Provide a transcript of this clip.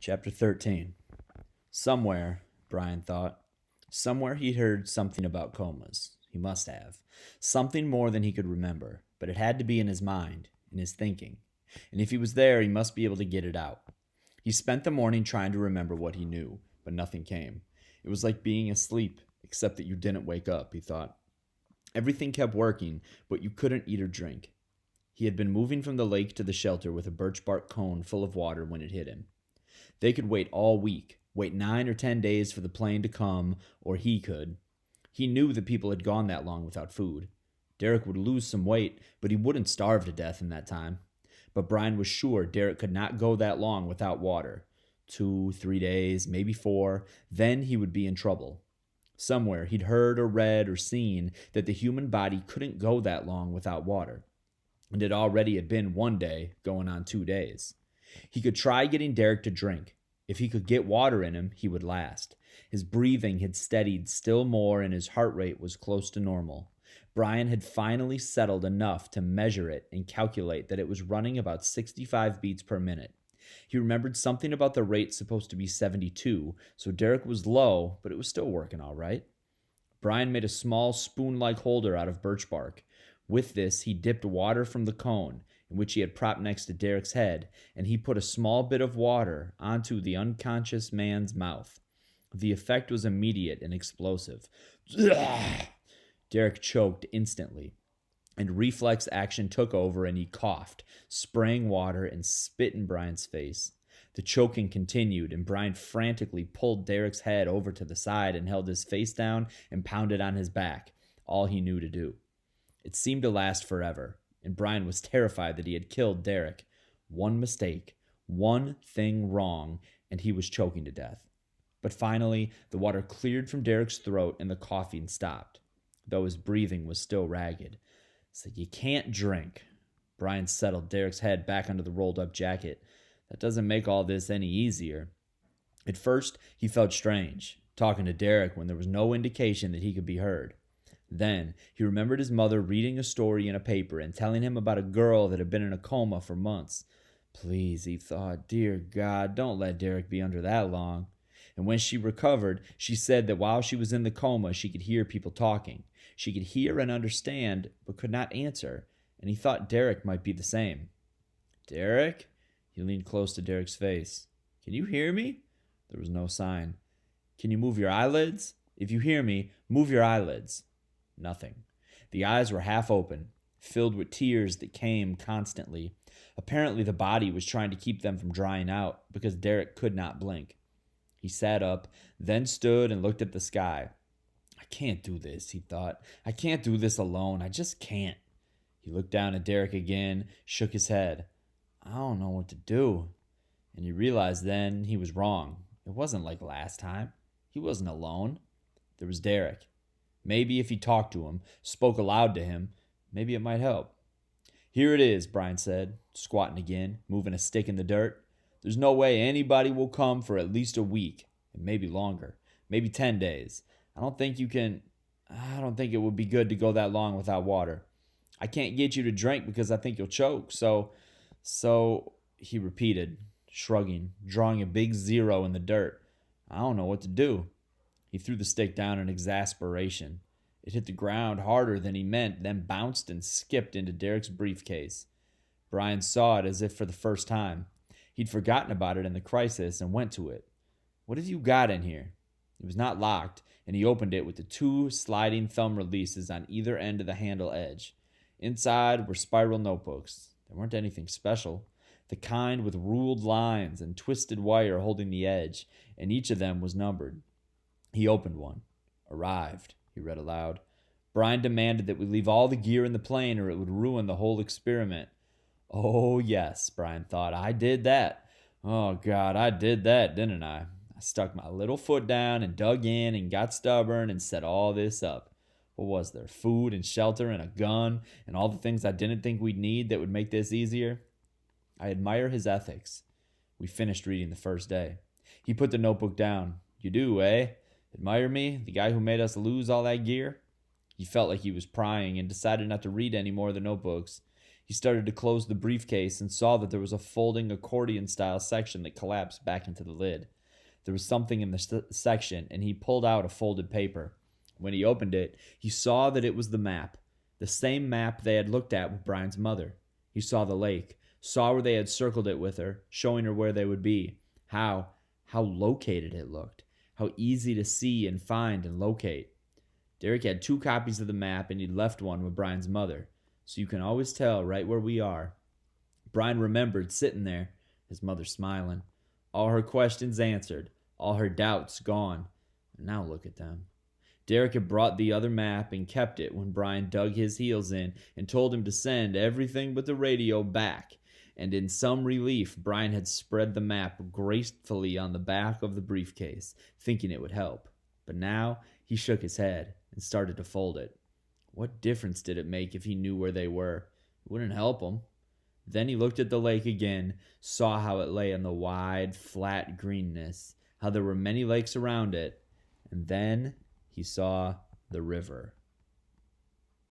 Chapter 13. Somewhere, Brian thought. Somewhere he'd heard something about comas. He must have. Something more than he could remember, but it had to be in his mind, in his thinking. And if he was there, he must be able to get it out. He spent the morning trying to remember what he knew, but nothing came. It was like being asleep, except that you didn't wake up, he thought. Everything kept working, but you couldn't eat or drink. He had been moving from the lake to the shelter with a birch bark cone full of water when it hit him. They could wait all week, wait 9 or 10 days for the plane to come, or he could. He knew that people had gone that long without food. Derek would lose some weight, but he wouldn't starve to death in that time. But Brian was sure Derek could not go that long without water. 2, 3 days, maybe 4, then he would be in trouble. Somewhere he'd heard or read or seen that the human body couldn't go that long without water. And it already had been 1 day, going on 2 days. He could try getting Derek to drink. If he could get water in him, he would last. His breathing had steadied still more and his heart rate was close to normal. Brian had finally settled enough to measure it and calculate that it was running about 65 beats per minute. He remembered something about the rate supposed to be 72, so Derek was low, but it was still working all right. Brian made a small spoon-like holder out of birch bark. With this, he dipped water from the cone, in which he had propped next to Derek's head, and he put a small bit of water onto the unconscious man's mouth. The effect was immediate and explosive. Derek choked instantly, and reflex action took over and he coughed, spraying water and spit in Brian's face. The choking continued, and Brian frantically pulled Derek's head over to the side and held his face down and pounded on his back, all he knew to do. It seemed to last forever, and Brian was terrified that he had killed Derek. One mistake, one thing wrong, and he was choking to death. But finally, the water cleared from Derek's throat and the coughing stopped, though his breathing was still ragged. So you can't drink. Brian settled Derek's head back under the rolled-up jacket. That doesn't make all this any easier. At first, he felt strange, talking to Derek when there was no indication that he could be heard. Then, he remembered his mother reading a story in a paper and telling him about a girl that had been in a coma for months. Please, he thought, dear God, don't let Derek be under that long. And when she recovered, she said that while she was in the coma, she could hear people talking. She could hear and understand, but could not answer, and he thought Derek might be the same. Derek? He leaned close to Derek's face. Can you hear me? There was no sign. Can you move your eyelids? If you hear me, move your eyelids. Nothing. The eyes were half open, filled with tears that came constantly. Apparently the body was trying to keep them from drying out because Derek could not blink. He sat up, then stood and looked at the sky. I can't do this, he thought. I can't do this alone. I just can't. He looked down at Derek again, shook his head. I don't know what to do. And he realized then he was wrong. It wasn't like last time. He wasn't alone. There was Derek. Maybe if he talked to him, spoke aloud to him, maybe it might help. Here it is, Brian said, squatting again, moving a stick in the dirt. There's no way anybody will come for at least a week, and maybe longer, maybe 10 days. I don't think it would be good to go that long without water. I can't get you to drink because I think you'll choke, so, he repeated, shrugging, drawing a big 0 in the dirt. I don't know what to do. He threw the stick down in exasperation. It hit the ground harder than he meant, then bounced and skipped into Derek's briefcase. Brian saw it as if for the first time. He'd forgotten about it in the crisis and went to it. What have you got in here? It was not locked, and he opened it with the 2 sliding thumb releases on either end of the handle edge. Inside were spiral notebooks. They weren't anything special. The kind with ruled lines and twisted wire holding the edge, and each of them was numbered. He opened one. Arrived, he read aloud. Brian demanded that we leave all the gear in the plane or it would ruin the whole experiment. Oh, yes, Brian thought. I did that. Oh, God, I did that, didn't I? I stuck my little foot down and dug in and got stubborn and set all this up. What was there? Food and shelter and a gun and all the things I didn't think we'd need that would make this easier? I admire his ethics. We finished reading the first day. He put the notebook down. You do, eh? Admire me, the guy who made us lose all that gear? He felt like he was prying and decided not to read any more of the notebooks. He started to close the briefcase and saw that there was a folding accordion-style section that collapsed back into the lid. There was something in the section, and he pulled out a folded paper. When he opened it, he saw that it was the map, the same map they had looked at with Brian's mother. He saw the lake, saw where they had circled it with her, showing her where they would be, how located it looked, how easy to see and find and locate. Derek had 2 copies of the map, and he'd left one with Brian's mother, so you can always tell right where we are. Brian remembered sitting there, his mother smiling, all her questions answered, all her doubts gone. And now look at them. Derek had brought the other map and kept it when Brian dug his heels in and told him to send everything but the radio back. And in some relief, Brian had spread the map gracefully on the back of the briefcase, thinking it would help. But now he shook his head and started to fold it. What difference did it make if he knew where they were? It wouldn't help him. Then he looked at the lake again, saw how it lay in the wide, flat greenness, how there were many lakes around it, and then he saw the river.